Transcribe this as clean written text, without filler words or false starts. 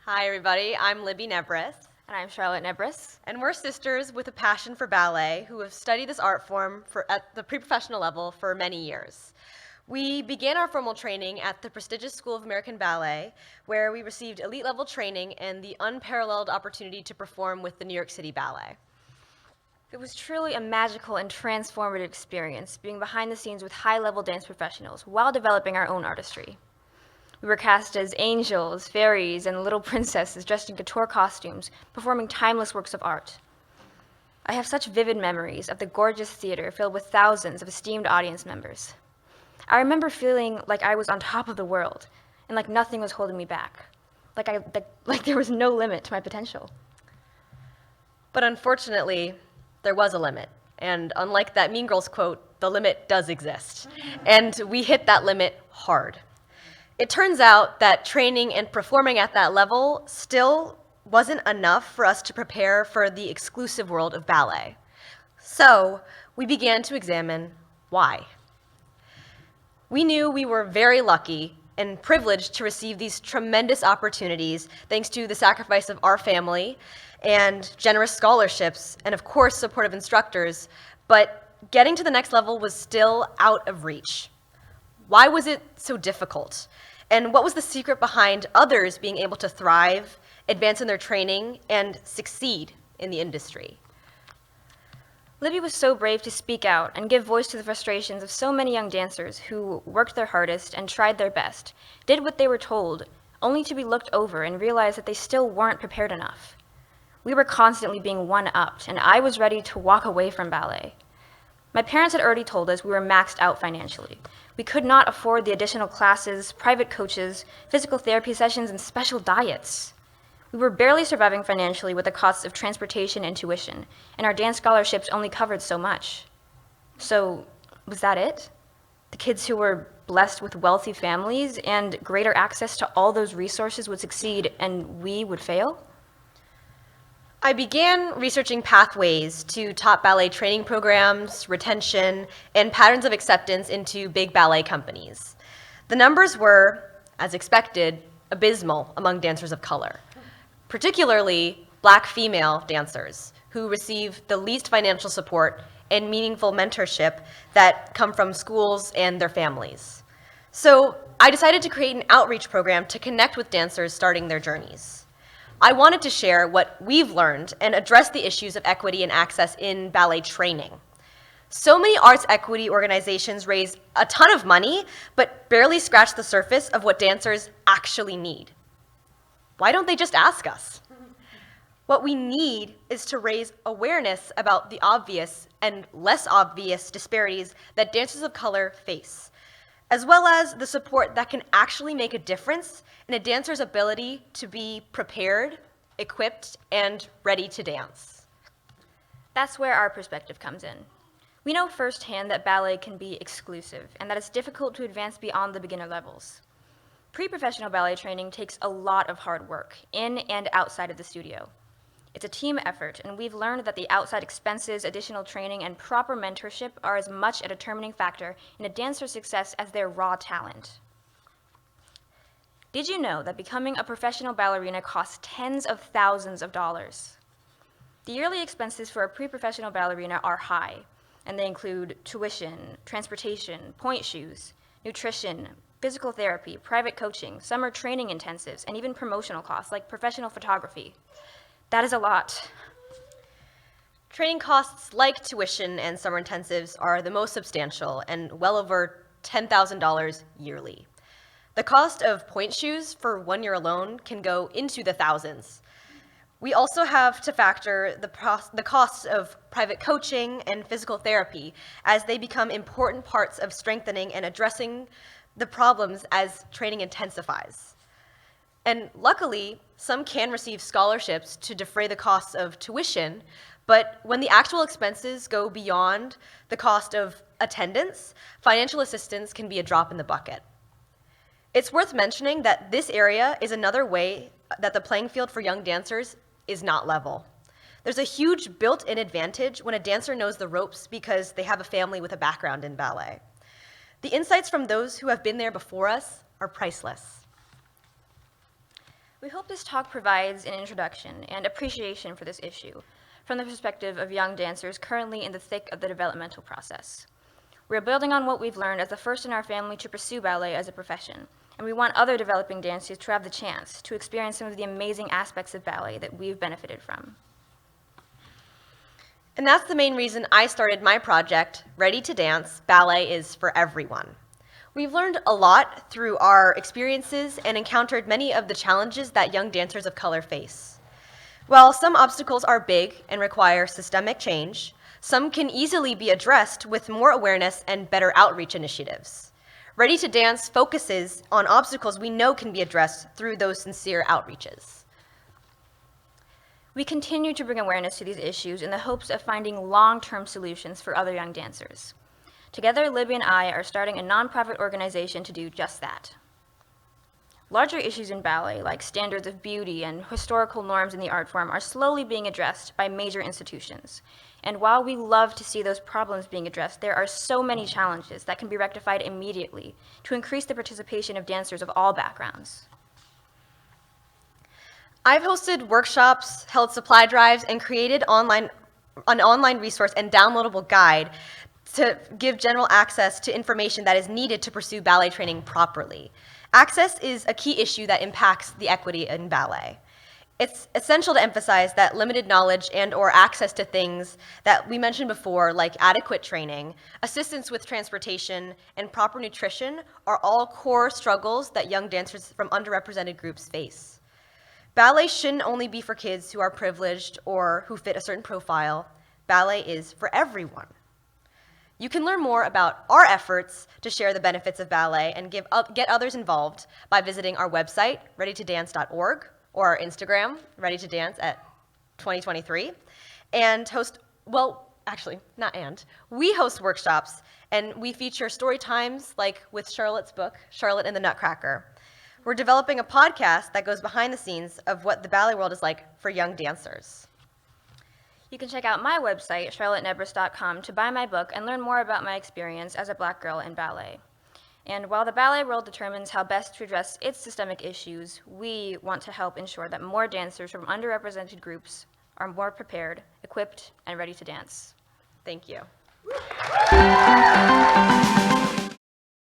Hi, everybody. I'm Libby Nebres, And I'm Charlotte Nebres. and we're sisters with a passion for ballet who have studied this art form at the pre-professional level for many years. We began our formal training at the prestigious School of American Ballet, where we received elite level training and the unparalleled opportunity to perform with the New York City Ballet. It was truly a magical and transformative experience being behind the scenes with high-level dance professionals while developing our own artistry. We were cast as angels, fairies, and little princesses dressed in couture costumes, performing timeless works of art. I have such vivid memories of the gorgeous theater filled with thousands of esteemed audience members. I remember feeling like I was on top of the world and like nothing was holding me back, like there was no limit to my potential. But unfortunately, there was a limit. And unlike that Mean Girls quote, the limit does exist. And we hit that limit hard. It turns out that training and performing at that level still wasn't enough for us to prepare for the exclusive world of ballet. So we began to examine why. We knew we were very lucky and privileged to receive these tremendous opportunities thanks to the sacrifice of our family and generous scholarships and, of course, supportive instructors, but getting to the next level was still out of reach. Why was it so difficult? And what was the secret behind others being able to thrive, advance in their training, and succeed in the industry? Libby was so brave to speak out and give voice to the frustrations of so many young dancers who worked their hardest and tried their best, did what they were told, only to be looked over and realize that they still weren't prepared enough. We were constantly being one-upped, and I was ready to walk away from ballet. My parents had already told us we were maxed out financially. We could not afford the additional classes, private coaches, physical therapy sessions, and special diets. We were barely surviving financially with the costs of transportation and tuition, and our dance scholarships only covered so much. So, was that it? The kids who were blessed with wealthy families and greater access to all those resources would succeed, and we would fail? I began researching pathways to top ballet training programs, retention, and patterns of acceptance into big ballet companies. The numbers were, as expected, abysmal among dancers of color, particularly Black female dancers who receive the least financial support and meaningful mentorship that come from schools and their families. So I decided to create an outreach program to connect with dancers starting their journeys. I wanted to share what we've learned and address the issues of equity and access in ballet training. So many arts equity organizations raise a ton of money, but barely scratch the surface of what dancers actually need. Why don't they just ask us? What we need is to raise awareness about the obvious and less obvious disparities that dancers of color face, as well as the support that can actually make a difference in a dancer's ability to be prepared, equipped, and ready to dance. That's where our perspective comes in. We know firsthand that ballet can be exclusive and that it's difficult to advance beyond the beginner levels. Pre-professional ballet training takes a lot of hard work, in and outside of the studio. It's a team effort, and we've learned that the outside expenses, additional training, and proper mentorship are as much a determining factor in a dancer's success as their raw talent. Did you know that becoming a professional ballerina costs tens of thousands of dollars? The yearly expenses for a pre-professional ballerina are high, and they include tuition, transportation, point shoes, nutrition, physical therapy, private coaching, summer training intensives, and even promotional costs like professional photography. That is a lot. Training costs like tuition and summer intensives are the most substantial and well over $10,000 yearly. The cost of point shoes for 1 year alone can go into the thousands. We also have to factor the costs of private coaching and physical therapy as they become important parts of strengthening and addressing the problems as training intensifies. And luckily, some can receive scholarships to defray the costs of tuition, but when the actual expenses go beyond the cost of attendance, financial assistance can be a drop in the bucket. It's worth mentioning that this area is another way that the playing field for young dancers is not level. There's a huge built-in advantage when a dancer knows the ropes because they have a family with a background in ballet. The insights from those who have been there before us are priceless. We hope this talk provides an introduction and appreciation for this issue from the perspective of young dancers currently in the thick of the developmental process. We're building on what we've learned as the first in our family to pursue ballet as a profession, and we want other developing dancers to have the chance to experience some of the amazing aspects of ballet that we've benefited from. And that's the main reason I started my project, Ready to Dance, Ballet is for Everyone. We've learned a lot through our experiences and encountered many of the challenges that young dancers of color face. While some obstacles are big and require systemic change, some can easily be addressed with more awareness and better outreach initiatives. Ready to Dance focuses on obstacles we know can be addressed through those sincere outreaches. We continue to bring awareness to these issues in the hopes of finding long-term solutions for other young dancers. Together, Libby and I are starting a nonprofit organization to do just that. Larger issues in ballet, like standards of beauty and historical norms in the art form, are slowly being addressed by major institutions. And while we love to see those problems being addressed, there are so many challenges that can be rectified immediately to increase the participation of dancers of all backgrounds. I've hosted workshops, held supply drives, and created an online resource and downloadable guide to give general access to information that is needed to pursue ballet training properly. Access is a key issue that impacts the equity in ballet. It's essential to emphasize that limited knowledge and/or access to things that we mentioned before, like adequate training, assistance with transportation, and proper nutrition, are all core struggles that young dancers from underrepresented groups face. Ballet shouldn't only be for kids who are privileged or who fit a certain profile. Ballet is for everyone. You can learn more about our efforts to share the benefits of ballet and get others involved by visiting our website, readytodance.org, or our Instagram, readytodance@2023, and we host workshops, and we feature story times like with Charlotte's book, Charlotte and the Nutcracker. We're developing a podcast that goes behind the scenes of what the ballet world is like for young dancers. You can check out my website, charlottenebres.com, to buy my book and learn more about my experience as a Black girl in ballet. And while the ballet world determines how best to address its systemic issues, we want to help ensure that more dancers from underrepresented groups are more prepared, equipped, and ready to dance. Thank you.